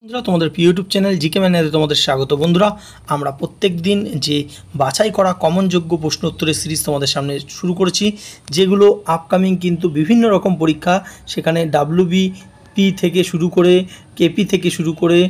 বন্ধুরা, তোমাদের YouTube channel GK ম্যানে তোমাদের স্বাগত। বন্ধুরা, আমরা প্রত্যেক দিন যে বাছাই করা কমনযোগ্য প্রশ্ন উত্তরের সিরিজ তোমাদের সামনে শুরু করেছি, যেগুলো আপকামিং কিন্তু বিভিন্ন রকম পরীক্ষা, সেখানে ডাব্লিউবিপি থেকে শুরু করে কেপি থেকে শুরু করে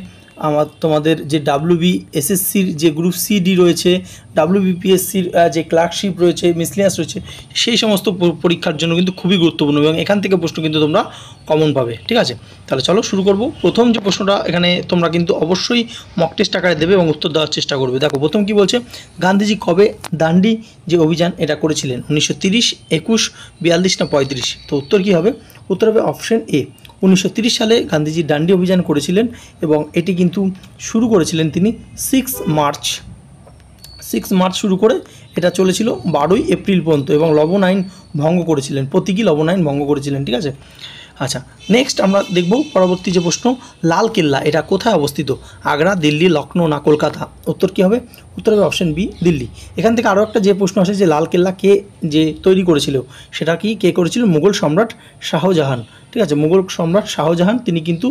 তোমাদের যে ডাব্লিউবি এসএসসির যে গ্রুপ সিডি রয়েছে, ডাব্লিউবিপিএসসির যে ক্লার্কশিপ রয়েছে, মিসলিনিয়াস রয়েছে, সেই সমস্ত পরীক্ষার জন্য কিন্তু খুবই গুরুত্বপূর্ণ এবং এখান থেকে প্রশ্ন কিন্তু তোমরা কমন পাবে। ঠিক আছে, তাহলে চলো শুরু করব। প্রথম যে প্রশ্নটা এখানে তোমরা কিন্তু অবশ্যই মক টেস্ট আকারে দেবে এবং উত্তর দেওয়ার চেষ্টা করবে। দেখো প্রথম কি বলছে, গান্ধীজি কবে দান্ডি যে অভিযান এটা করেছিলেন? 1930, 21, 42 না 35? তো উত্তর কী হবে? উত্তর হবে অপশন এ, 1930 সালে গান্ধীজি ডান্ডি অভিযান করেছিলেন এবং এটি কিন্তু শুরু করেছিলেন তিনি 6 মার্চ শুরু করে এটা চলেছিল 12ই এপ্রিল পর্যন্ত এবং লবণ আইন ভঙ্গ করেছিলেন, প্রতীকী লবণ আইন ভঙ্গ করেছিলেন। ঠিক আছে, আচ্ছা নেক্সট আমরা দেখব পরবর্তী যে প্রশ্ন, লাল কেল্লা এটা কোথায় অবস্থিত? আগ্রা, দিল্লি, লখনৌ না কলকাতা? উত্তর কী হবে? উত্তর হবে অপশন বি, দিল্লি। এখান থেকে আরও একটা যে প্রশ্ন আসে যে লাল কেল্লা কে যে তৈরি করেছিল, সেটা কি কে করেছিল? মুঘল সম্রাট শাহজাহান। ঠিক আছে, মুঘল সম্রাট শাহজাহান তিনি কিন্তু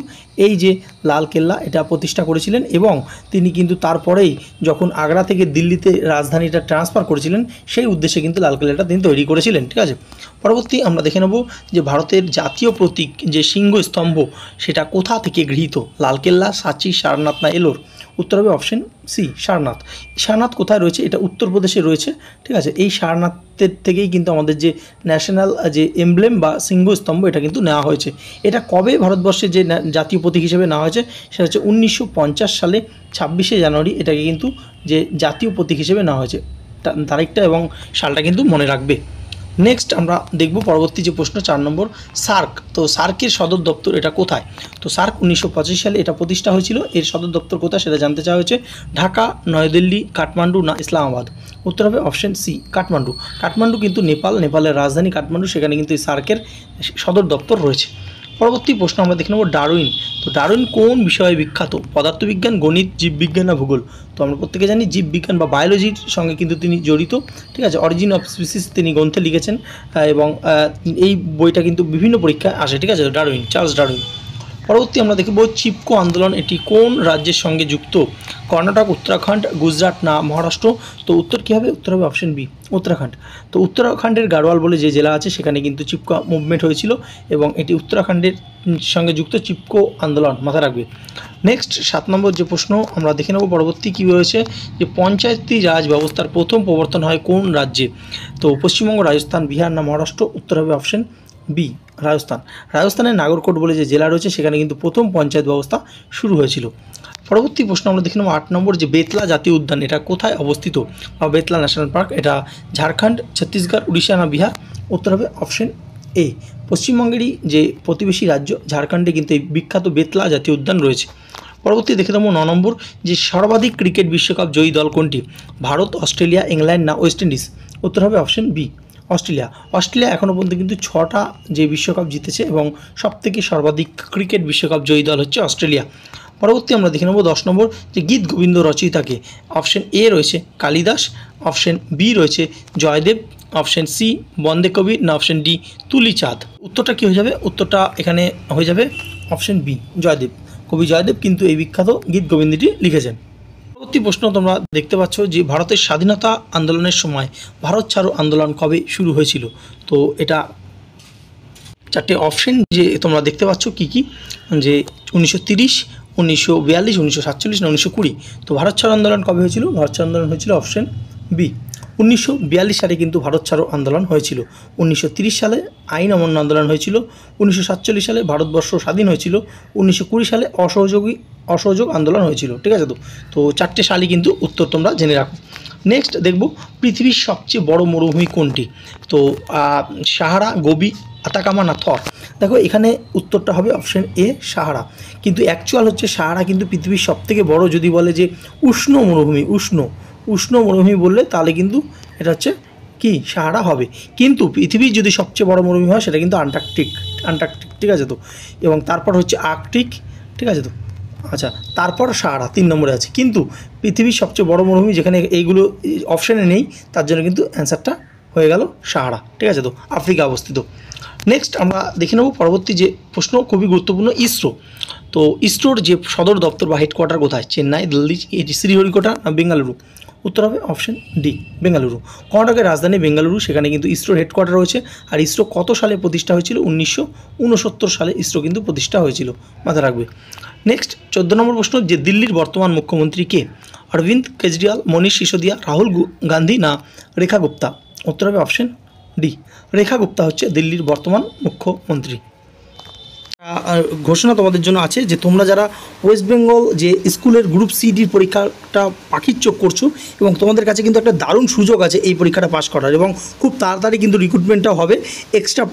এই যে লাল কেল্লা এটা প্রতিষ্ঠা করেছিলেন এবং তিনি কিন্তু তারপরেই যখন আগ্রা থেকে দিল্লিতে রাজধানীটা ট্রান্সফার করেছিলেন, সেই উদ্দেশ্যে কিন্তু লাল কেল্লাটা তিনি তৈরি করেছিলেন। ঠিক আছে, পরবর্তী আমরা দেখে নেব যে ভারতের জাতীয় প্রতীক যে সিংহ স্তম্ভ সেটা কোথা থেকে গৃহীত? লালকেল্লা, সাঁচি, সারনাথ না এলোর? উত্তর হবে অপশন সি, সারনাথ। সারনাথ কোথায় রয়েছে? এটা উত্তরপ্রদেশে রয়েছে। ঠিক আছে, এই সারনাথের থেকেই কিন্তু আমাদের যে ন্যাশনাল যে এমব্লেম বা সিংহ স্তম্ভ এটা কিন্তু নেওয়া হয়েছে। এটা কবে ভারতবর্ষের যে জাতীয় প্রতীক হিসেবে নেওয়া হয়েছে সেটা হচ্ছে 1950 সালে 26শে জানুয়ারি এটাকে কিন্তু যে জাতীয় প্রতীক হিসেবে নেওয়া হয়েছে। তারিখটা এবং সালটা কিন্তু মনে রাখবে। নেক্সট আমরা দেখব পরবর্তী যে প্রশ্ন 4 নম্বর, সার্ক। তো সার্কের সদর দপ্তর এটা কোথায়? তো সার্ক 1925 সালে এটা প্রতিষ্ঠা হয়েছিল। এর সদর দপ্তর কোথায় সেটা জানতে চাওয়া হয়েছে। ঢাকা, নয়াদিল্লি, কাঠমান্ডু না ইসলামাবাদ? উত্তর হবে অপশন সি, কাঠমান্ডু। কাঠমান্ডু কিন্তু নেপালের রাজধানী কাঠমান্ডু, সেখানে কিন্তু এই সার্কের সদর দপ্তর রয়েছে। পরবর্তী প্রশ্ন আমরা দেখে নেব ডারউইন। তো ডারউইন কোন বিষয়ে বিখ্যাত? পদার্থবিজ্ঞান, গণিত, জীববিজ্ঞান না ভূগোল? তো আমরা প্রত্যেকে জানি জীববিজ্ঞান বা বায়োলজির সঙ্গে কিন্তু তিনি জড়িত। ঠিক আছে, অরিজিন অফ স্পিসিস তিনি গ্রন্থে লিখেছেন এবং এই বইটা কিন্তু বিভিন্ন পরীক্ষায় আসে। ঠিক আছে, ডারউইন, চার্লস ডারউইন। পরবর্তী আমরা দেখব চিপকো আন্দোলন এটি কোন রাজ্যের সঙ্গে যুক্ত? কর্ণাটক, উত্তরাখণ্ড, গুজরাট না মহারাষ্ট্র? তো উত্তর কী হবে? উত্তর হবে অপশন বি, উত্তরাখণ্ড। তো উত্তরাখণ্ডের গাড়োয়াল বলে যে জেলা আছে সেখানে কিন্তু চিপকো মুভমেন্ট হয়েছিল এবং এটি উত্তরাখণ্ডের সঙ্গে যুক্ত চিপকো আন্দোলন, মাথায় রাখবে। নেক্সট 7 নম্বর যে প্রশ্ন আমরা দেখে নেব পরবর্তী কী রয়েছে যে পঞ্চায়েতি রাজ ব্যবস্থার প্রথম প্রবর্তন হয় কোন রাজ্যে? তো পশ্চিমবঙ্গ, রাজস্থান, বিহার না মহারাষ্ট্র? উত্তর হবে অপশন বি, রাজস্থান। রাজস্থানের নাগরকোট বলে যে জেলা রয়েছে সেখানে কিন্তু প্রথম পঞ্চায়েত ব্যবস্থা শুরু হয়েছিল। পরবর্তী প্রশ্ন আমরা দেখে নেব 8 নম্বর যে বেতলা জাতীয় উদ্যান এটা কোথায় অবস্থিত? বা বেতলা ন্যাশনাল পার্ক এটা ঝাড়খণ্ড, ছত্তিশগড়, উড়িষ্যা না বিহার? উত্তর হবে অপশন এ, পশ্চিমবঙ্গেরই যে প্রতিবেশী রাজ্য ঝাড়খণ্ডে কিন্তু এই বিখ্যাত বেতলা জাতীয় উদ্যান রয়েছে। পরবর্তী দেখে নেব 9 নম্বর যে সর্বাধিক ক্রিকেট বিশ্বকাপ জয়ী দল কোনটি? ভারত, অস্ট্রেলিয়া, ইংল্যান্ড না ওয়েস্ট ইন্ডিজ? উত্তর হবে অপশন বি, অস্ট্রেলিয়া। অস্ট্রেলিয়া এখনও পর্যন্ত কিন্তু 6টা যে বিশ্বকাপ জিতেছে এবং সবথেকে সর্বাধিক ক্রিকেট বিশ্বকাপ জয়ী দল হচ্ছে অস্ট্রেলিয়া। পরবর্তী আমরা দেখে নেব 10 নম্বর যে গীত গোবিন্দ রচয়িতাকে? অপশন এ রয়েছে কালিদাস, অপশন বি রয়েছে জয়দেব, অপশন সি বন্দে কবির না অপশন ডি তুলিচাঁদ? উত্তরটা কী হয়ে যাবে? উত্তরটা এখানে হয়ে যাবে অপশন বি, জয়দেব। কবি জয়দেব কিন্তু এই বিখ্যাত গীত গোবিন্দটি লিখেছেন। পরবর্তী প্রশ্ন তোমরা দেখতে পাচ্ছ যে ভারতের স্বাধীনতা আন্দোলনের সময় ভারত ছাড়ো আন্দোলন কবে শুরু হয়েছিল? তো এটা 4টে অপশন যে তোমরা দেখতে পাচ্ছ কী কী, যে 1930, 1942, 1947 না 1920? তো ভারত ছাড়ো আন্দোলন কবে হয়েছিল? ভারত ছাড়ো আন্দোলন হয়েছিল অপশন বি, 1942 সালে কিন্তু ভারত ছাড়ো আন্দোলন হয়েছিল। 1930 সালে আইন অমান্য আন্দোলন হয়েছিল। 1947 সালে ভারতবর্ষ স্বাধীন হয়েছিল। 1920 সালে অসহযোগ আন্দোলন হয়েছিল। ঠিক আছে, তো 4টে সালই কিন্তু উত্তর তোমরা জেনে রাখো। নেক্সট দেখব পৃথিবীর সবচেয়ে বড় মরুভূমি কোনটি? তো সাহারা, গোবি, আতাকামা না থর? দেখো এখানে উত্তরটা হবে অপশন এ, সাহারা। কিন্তু অ্যাকচুয়াল হচ্ছে সাহারা কিন্তু পৃথিবীর সবথেকে বড়, যদি বলে যে উষ্ণ মরুভূমি, উষ্ণ মরুভূমি বললে তাহলে কিন্তু এটা হচ্ছে কি সাহারা হবে। কিন্তু পৃথিবীর যদি সবচেয়ে বড় মরুভূমি হয় সেটা কিন্তু আন্টার্কটিক। ঠিক আছে, তো এবং তারপর হচ্ছে আর্কটিক। ঠিক আছে, তো আচ্ছা তারপর সাহারা 3 নম্বরে আছে। কিন্তু পৃথিবীর সবচেয়ে বড় মরুভূমি যেখানে এইগুলো অপশানে নেই, তার জন্য কিন্তু অ্যান্সারটা হয়ে গেল সাহারা। ঠিক আছে, তো আফ্রিকা অবস্থিত। নেক্সট আমরা দেখে নেব পরবর্তী যে প্রশ্ন, খুবই গুরুত্বপূর্ণ, ইসরো। তো ইসরোর যে সদর দপ্তর বা হেডকোয়ার্টার কোথায়? চেন্নাই, দিল্লি, শ্রীহরিকোটা না বেঙ্গালুরু? উত্তর হবে অপশন ডি, বেঙ্গালুরু। কর্ণাটকের রাজধানী বেঙ্গালুরু, সেখানে কিন্তু ইসরোর হেডকোয়ার্টার রয়েছে। আর ইসরো কত সালে প্রতিষ্ঠা হয়েছিল? 1969 সালে ইসরো কিন্তু প্রতিষ্ঠা হয়েছিল, মাথায় রাখবে। নেক্সট 14 নম্বর প্রশ্ন, যে দিল্লির বর্তমান মুখ্যমন্ত্রী কে? অরবিন্দ কেজরিওয়াল, মনীষ সিসোদিয়া, রাহুল গান্ধী না রেখা গুপ্তা? উত্তর হবে অপশন ডি, রেখা গুপ্তা হচ্ছে দিল্লির বর্তমান মুখ্যমন্ত্রী। ঘোষণা তোমাদের জন্য আছে যে তোমরা যারা ওয়েস্ট বেঙ্গল যে স্কুলের গ্রুপ সিডির পরীক্ষাটা পাখির চোখ করছো, এবং তোমাদের কাছে কিন্তু একটা দারুণ সুযোগ আছে এই পরীক্ষাটা পাস করার, এবং খুব তাড়াতাড়ি কিন্তু রিক্রুটমেন্টটাও হবে, এক্সট্রা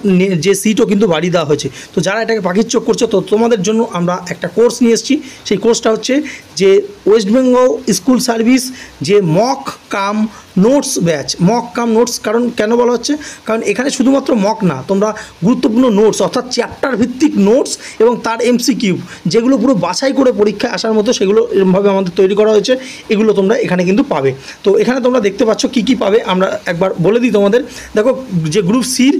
যে সিটও কিন্তু বাড়িয়ে দেওয়া হয়েছে। তো যারা এটাকে পাখির চোখ করছো, তো তোমাদের জন্য আমরা একটা কোর্স নিয়ে এসেছি। সেই কোর্সটা হচ্ছে যে ওয়েস্ট বেঙ্গল স্কুল সার্ভিস যে মক কাম নোটস ব্যাচ। মক কাম নোটস কারণ কেন বলা হচ্ছে? কারণ এখানে শুধুমাত্র মক না, তোমরা গুরুত্বপূর্ণ নোটস অর্থাৎ চ্যাপ্টার ভিত্তিক নোটস এবং তার এমসিকিউ যেগুলো পুরো বাছাই করে পরীক্ষায় আসার মতো, সেগুলো এরকমভাবে আমাদের তৈরি করা হয়েছে। এগুলো তোমরা এখানে কিন্তু পাবে। তো এখানে তোমরা দেখতে পাচ্ছ কী কী পাবে, আমরা একবার বলে দিই তোমাদের। দেখো, যে গ্রুপ সির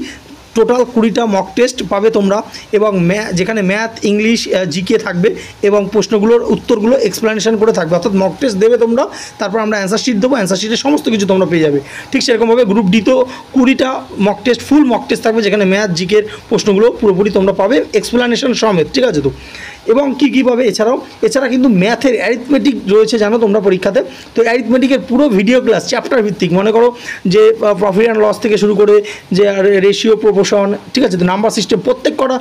টোটাল 20টা মক টেস্ট পাবে তোমরা, এবং যেখানে ম্যাথ, ইংলিশ, জিকে থাকবে, এবং প্রশ্নগুলোর উত্তরগুলো এক্সপ্লেনেশন করে থাকবে। অর্থাৎ মক টেস্ট দেবে তোমরা, তারপর আমরা অ্যান্সার শিট দেবো, অ্যান্সার শিটের সমস্ত কিছু তোমরা পেয়ে যাবে। ঠিক সেরকমভাবে গ্রুপ ডিতেও 20টা mock test, full mock test থাকবে, যেখানে ম্যাথ, জিকের প্রশ্নগুলো পুরোপুরি তোমরা পাবে এক্সপ্লেনেশন সমেত। ঠিক আছে? তো এবং কী পাবে এছাড়া কিন্তু ম্যাথের অ্যারিথমেটিক রয়েছে, জানো তোমরা পরীক্ষাতে। তো অ্যারিথমেটিকের পুরো ভিডিও ক্লাস চ্যাপ্টার ভিত্তিক, মনে করো যে প্রফিট অ্যান্ড লস থেকে শুরু করে যে রেশিও, প্রপোর্শন, ঠিক আছে, তো নাম্বার সিস্টেম, প্রত্যেক কটা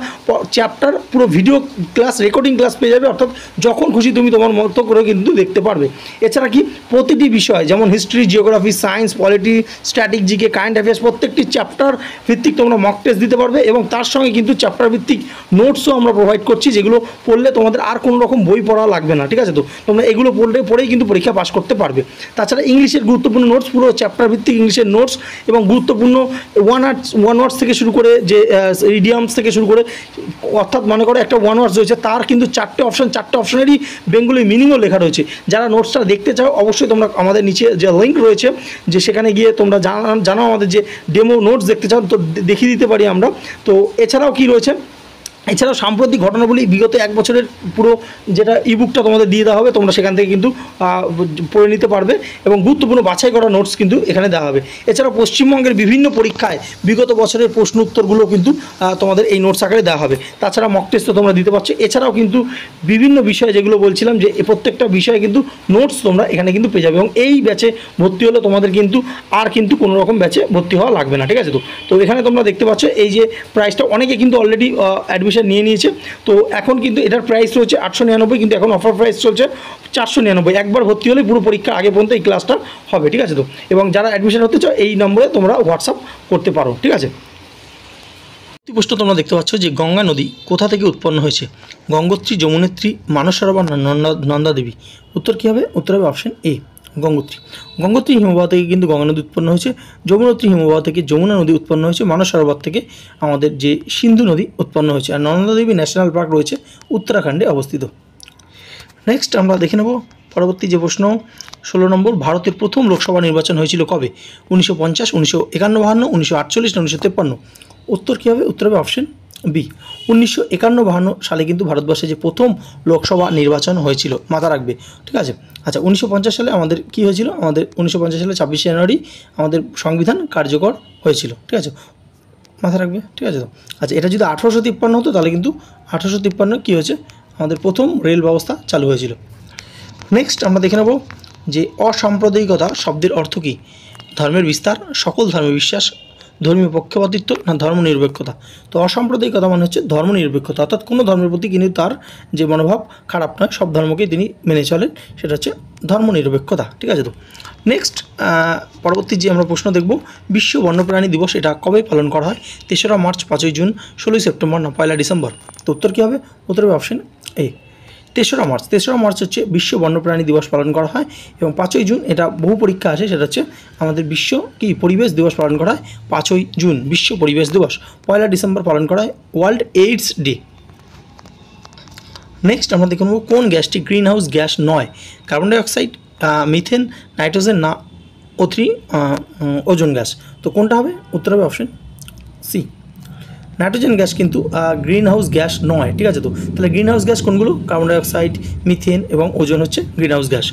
চ্যাপ্টার পুরো ভিডিও ক্লাস, রেকর্ডিং ক্লাস পেয়ে যাবে। অর্থাৎ যখন খুশি তুমি তোমার মতো করে কিন্তু দেখতে পারবে। এছাড়া কি প্রতিটি বিষয় যেমন history, geography, science, polity, static, GK, current affairs, প্রত্যেকটি চ্যাপ্টার ভিত্তিক তোমরা মক টেস্ট দিতে পারবে, এবং তার সঙ্গে কিন্তু চ্যাপ্টার ভিত্তিক নোটসও আমরা প্রোভাইড করছি, যেগুলো পড়লে তোমাদের আর কোনো রকম বই পড়া লাগবে না। ঠিক আছে? তো তোমরা এগুলো পড়েই কিন্তু পরীক্ষা পাস করতে পারবে। তাছাড়া ইংলিশের গুরুত্বপূর্ণ নোটস, পুরো চ্যাপ্টার ভিত্তিক ইংলিশের নোটস, এবং গুরুত্বপূর্ণ ওয়ান ওয়ার্ডস থেকে শুরু করে যে ইডিয়ামস থেকে শুরু করে, অর্থাৎ মনে করো একটা ওয়ান ওয়ার্ডস রয়েছে, তার কিন্তু 4টে অপশনেরই বেঙ্গলি মিনিংও লেখা রয়েছে। যারা নোটসটা দেখতে চাও, অবশ্যই তোমরা আমাদের নিচে যে লিঙ্ক রয়েছে, যে সেখানে গিয়ে তোমরা জানাও আমাদের যে ডেমো নোটস দেখতে চাও, তো দেখিয়ে দিতে পারি আমরা। তো এছাড়াও কি রয়েছে? এছাড়াও সাম্প্রতিক ঘটনাবলী, বিগত 1 বছরের পুরো যেটা ইবুকটা তোমাদের দিয়ে দেওয়া হবে, তোমরা সেখান থেকে কিন্তু পড়ে নিতে পারবে, এবং গুরুত্বপূর্ণ বাছাই করা নোটস কিন্তু এখানে দেওয়া হবে। এছাড়াও পশ্চিমবঙ্গের বিভিন্ন পরীক্ষায় বিগত বছরের প্রশ্ন উত্তরগুলো কিন্তু তোমাদের এই নোটস আকারে দেওয়া হবে। তাছাড়া মক টেস্টও তোমরা দিতে পারছো। এছাড়াও কিন্তু বিভিন্ন বিষয় যেগুলো বলছিলাম, যে প্রত্যেকটা বিষয়ে কিন্তু নোটস তোমরা এখানে কিন্তু পেয়ে যাবে, এবং এই ব্যাচে ভর্তি হলে তোমাদের কিন্তু আর কিন্তু কোনো রকম ব্যাচে ভর্তি হওয়া লাগবে না। ঠিক আছে? তো এখানে তোমরা দেখতে পাচ্ছ এই যে প্রাইসটা, অনেকে কিন্তু অলরেডি অ্যাডমিশন নিয়ে নিয়েছে। তো এখন কিন্তু এটার প্রাইস রয়েছে 899, কিন্তু এখন অফার প্রাইস চলছে 499। একবার ভর্তি হলে পুরো পরীক্ষার আগে পর্যন্ত এই ক্লাসটা হবে। ঠিক আছে? তো এবং যারা অ্যাডমিশন হতে চাও, এই নম্বরে তোমরা হোয়াটসঅ্যাপ করতে পারো। ঠিক আছে? প্রশ্ন তোমরা দেখতে পাচ্ছ যে গঙ্গা নদী কোথা থেকে উৎপন্ন হয়েছে? গঙ্গোত্রী, যমুনেত্রী, মানস সরোবর না নন্দা দেবী? উত্তর কী হবে? উত্তর হবে অপশন এ, গঙ্গোত্রী। গঙ্গোত্রী হিমবাহ থেকে কিন্তু গঙ্গা নদী উৎপন্ন হয়েছে, যমুনোত্রী হিমবাহ থেকে যমুনা নদী উৎপন্ন হয়েছে, মানস সরোবর থেকে আমাদের যে সিন্ধু নদী উৎপন্ন হয়েছে, আর নন্দা দেবী ন্যাশনাল পার্ক রয়েছে উত্তরাখণ্ডে অবস্থিত। নেক্সট আমরা দেখে নেব পরবর্তী যে প্রশ্ন, 16 নম্বর, ভারতের প্রথম লোকসভা নির্বাচন হয়েছিল কবে? 1950, 1951, 1948 না 1953? উত্তর কী হবে? উত্তর হবে অপশন বি, 1951 সালে কিন্তু ভারতবর্ষে যে প্রথম লোকসভা নির্বাচন হয়েছিল, মাথা রাখবে। ঠিক আছে? আচ্ছা, 1950 সালে আমাদের কী হয়েছিল? আমাদের 1950 সালে 26 জানুয়ারি আমাদের সংবিধান কার্যকর হয়েছিল। ঠিক আছে? মাথা রাখবে। ঠিক আছে? তো আচ্ছা, এটা যদি 1853 হতো, তাহলে কিন্তু 1853 কী হয়েছে? আমাদের প্রথম রেল ব্যবস্থা চালু হয়েছিল। নেক্সট আমরা দেখে নেব যে অসাম্প্রদায়িকতা শব্দের অর্থ কী? ধর্মের বিস্তার, সকল ধর্মে বিশ্বাস, ধর্মীয় পক্ষপাতিত্ব না ধর্মনিরপেক্ষতা? তো অসাম্প্রদায়িকতা মানে হচ্ছে ধর্মনিরপেক্ষতা, অর্থাৎ কোনো ধর্মের প্রতি কিন্তু তার যে মনোভাব খারাপ নয়, সব ধর্মকেই তিনি মেনে চলেন, সেটা হচ্ছে ধর্মনিরপেক্ষতা। ঠিক আছে? তো নেক্সট পরবর্তী যে আমরা প্রশ্ন দেখব, বিশ্ব বন্যপ্রাণী দিবস এটা কবে পালন করা হয়? 3রা মার্চ, 5ই জুন, 16ই সেপ্টেম্বর না 1লা ডিসেম্বর? তো উত্তর কী হবে? উত্তর হবে অপশন এ, 3রা মার্চ। 3রা মার্চ হচ্ছে বিশ্ব বন্যপ্রাণী দিবস পালন করা হয়, এবং 5ই জুন এটা বহু পরীক্ষা আসে, সেটা হচ্ছে আমাদের বিশ্ব কি পরিবেশ দিবস পালন করা হয় 5ই জুন, বিশ্ব পরিবেশ দিবস। 1লা ডিসেম্বর পালন করা হয় ওয়ার্ল্ড এইডস ডে। নেক্সট আমরা দেখে নেব কোন গ্যাসটি গ্রিন হাউস গ্যাস নয়? কার্বন ডাইঅক্সাইড, মিথেন, নাইট্রোজেন না ওজন গ্যাস? তো কোনটা হবে? উত্তর হবে অপশন সি, নাইট্রোজেন গ্যাস কিন্তু গ্রিন হাউস গ্যাস নয়, ঠিক আছে। তো তাহলে গ্রিন হাউস গ্যাস কোনগুলো? কার্বন ডাইঅক্সাইড, মিথেন এবং ওজোন হচ্ছে গ্রিন হাউস গ্যাস।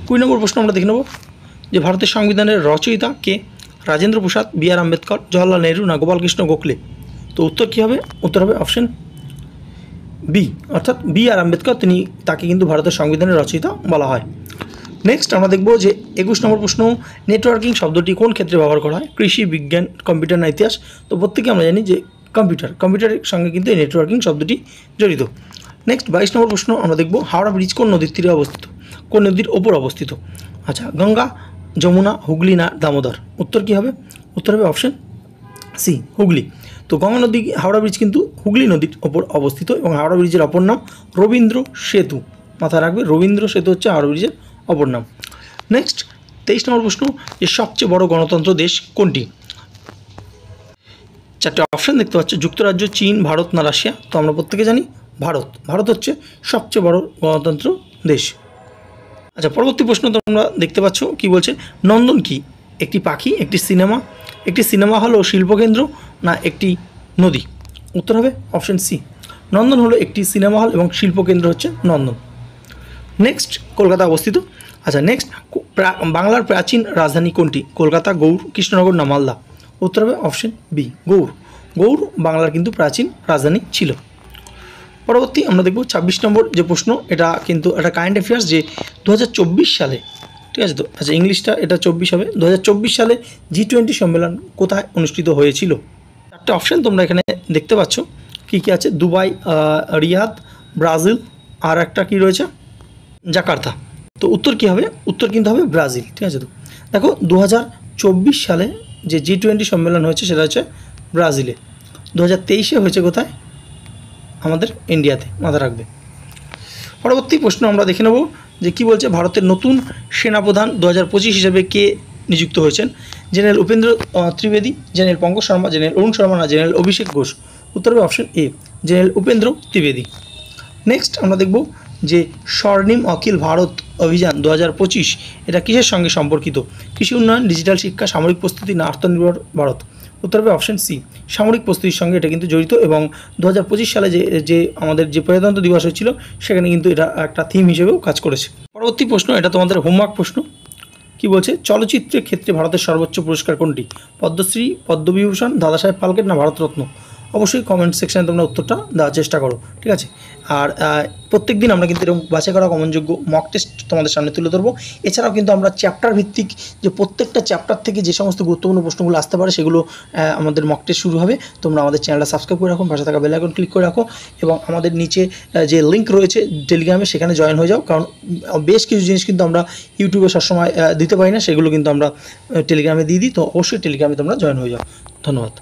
20 নম্বর প্রশ্ন আমরা দেখে নেব যে ভারতের সংবিধানের রচয়িতা কে? রাজেন্দ্র প্রসাদ, বি.আর. আম্বেদকর, জওহরলাল নেহরু না গোপালকৃষ্ণ গোখলে? তো উত্তর কী হবে? উত্তর হবে অপশন বি, অর্থাৎ বি.আর. আম্বেদকর, তাকে কিন্তু ভারতের সংবিধানের রচয়িতা বলা হয়। নেক্সট আমরা দেখব যে 21 নম্বর প্রশ্ন, নেটওয়ার্কিং শব্দটি কোন ক্ষেত্রে ব্যবহার করা হয়? কৃষি, বিজ্ঞান, কম্পিউটার না ইতিহাস? তো প্রত্যেকে আমরা জানি যে কম্পিউটারের সঙ্গে কিন্তু এই নেটওয়ার্কিং শব্দটি জড়িত। নেক্সট 22 নম্বর প্রশ্ন আমরা দেখব হাওড়া ব্রিজ কোন নদীর তীরে অবস্থিত? কোন নদীর ওপর অবস্থিত? আচ্ছা, গঙ্গা, যমুনা, হুগলি না দামোদর? উত্তর কী হবে? উত্তর হবে অপশন সি, হুগলি। তো গঙ্গা নদী, হাওড়া ব্রিজ কিন্তু হুগলি নদীর ওপর অবস্থিত এবং হাওড়া ব্রিজের অপর নাম রবীন্দ্র সেতু। মাথায় রাখবে, রবীন্দ্র সেতু হচ্ছে হাওড়া ব্রিজের অপর নাম। নেক্সট 23 নম্বর প্রশ্ন, যে সবচেয়ে বড় গণতন্ত্র দেশ কোনটি? 4টে অপশান দেখতে পাচ্ছ, যুক্তরাজ্য, চীন, ভারত না রাশিয়া? তো আমরা প্রত্যেকে জানি ভারত। ভারত হচ্ছে সবচেয়ে বড় গণতন্ত্র দেশ। আচ্ছা, পরবর্তী প্রশ্ন তোমরা দেখতে পাচ্ছ কি বলছে, নন্দন কি? একটি পাখি, একটি সিনেমা হল ও শিল্পকেন্দ্র না একটি নদী? উত্তর হবে অপশন সি, নন্দন হলো একটি সিনেমা হল এবং শিল্পকেন্দ্র হচ্ছে নন্দন। নেক্সট কলকাতা অবস্থিত। আচ্ছা, নেক্সট বাংলার প্রাচীন রাজধানী কোনটি? কলকাতা, গৌড়, কৃষ্ণনগর না মালদা? উত্তর হবে অপশন বি, গৌড়। গৌড় বাংলার কিন্তু প্রাচীন রাজধানী ছিল। পরবর্তী আমরা দেখব 26 নম্বর যে প্রশ্ন, এটা কিন্তু একটা কারেন্ট অ্যাফেয়ার্স, যে 2024 সালে, ঠিক আছে। তো আচ্ছা, ইংলিশটা এটা 24 হবে। 2024 সালে G20 সম্মেলন কোথায় অনুষ্ঠিত হয়েছিল? 4টে অপশান তোমরা এখানে দেখতে পাচ্ছ, কী কী আছে, দুবাই, রিয়াদ, ব্রাজিল, আর একটা কী রয়েছে, জাকার্তা। তো উত্তর কী হবে? উত্তর কিন্তু হবে ব্রাজিল, ঠিক আছে। তো দেখো 2024 সালে যে G20 সম্মেলন হয়েছে সেটা হচ্ছে ব্রাজিলে। 2023-এ হয়েছে কোথায়? আমাদের ইন্ডিয়াতে, মাথা রাখবে। পরবর্তী প্রশ্ন আমরা দেখে নেব যে কী বলছে, ভারতের নতুন সেনাপ্রধান 2025 হিসেবে কে নিযুক্ত হয়েছেন? General Upendra Trivedi, general Pankaj Sharma, general Arun Sharma না জেনারেল অভিষেক ঘোষ? উত্তর হবে option A, general Upendra Trivedi. Next আমরা দেখব যে স্বর্ণিম অখিল ভারত অভিযান 2025 এটা কিসের সঙ্গে সম্পর্কিত? কৃষি উন্নয়ন, ডিজিটাল শিক্ষা, সামরিক প্রস্তুতি না আত্মনির্ভর ভারত? উত্তর হবে অপশন সি, সামরিক প্রস্তুতির সঙ্গে এটা কিন্তু জড়িত এবং 2025 সালে যে আমাদের যে প্রজাতন্ত্র দিবস হয়েছিল সেখানে কিন্তু এটা একটা থিম হিসেবেও কাজ করেছে। পরবর্তী প্রশ্ন, এটা তোমাদের হোমওয়ার্ক প্রশ্ন, কি বলছে, চলচ্চিত্রের ক্ষেত্রে ভারতের সর্বোচ্চ পুরস্কার কোনটি? পদ্মশ্রী, পদ্মবিভূষণ, দাদাসাহেব ফালকে না ভারতরত্ন? অবশ্যই কমেন্ট সেকশানে তোমরা উত্তরটা দেওয়ার চেষ্টা করো, ঠিক আছে। আর প্রত্যেক দিন আমরা কিন্তু এরকম বাছাই করা কমনযোগ্য মক টেস্ট তোমাদের সামনে তুলে ধরবো। এছাড়াও কিন্তু আমরা চ্যাপ্টার ভিত্তিক যে প্রত্যেকটা চ্যাপ্টার থেকে যে সমস্ত গুরুত্বপূর্ণ প্রশ্নগুলো আসতে পারে সেগুলো আমাদের মক টেস্ট শুরু হবে। তোমরা আমাদের চ্যানেলটা সাবস্ক্রাইব করে রাখো, পাশে থাকা বেল আইকন ক্লিক করে রাখো এবং আমাদের নিচে যে লিঙ্ক রয়েছে টেলিগ্রামে সেখানে জয়েন হয়ে যাও, কারণ বেশ কিছু জিনিস কিন্তু আমরা ইউটিউবে সবসময় দিতে পারি না, সেগুলো কিন্তু আমরা টেলিগ্রামে দিয়ে দিই। তো অবশ্যই টেলিগ্রামে তোমরা জয়েন হয়ে যাও। ধন্যবাদ।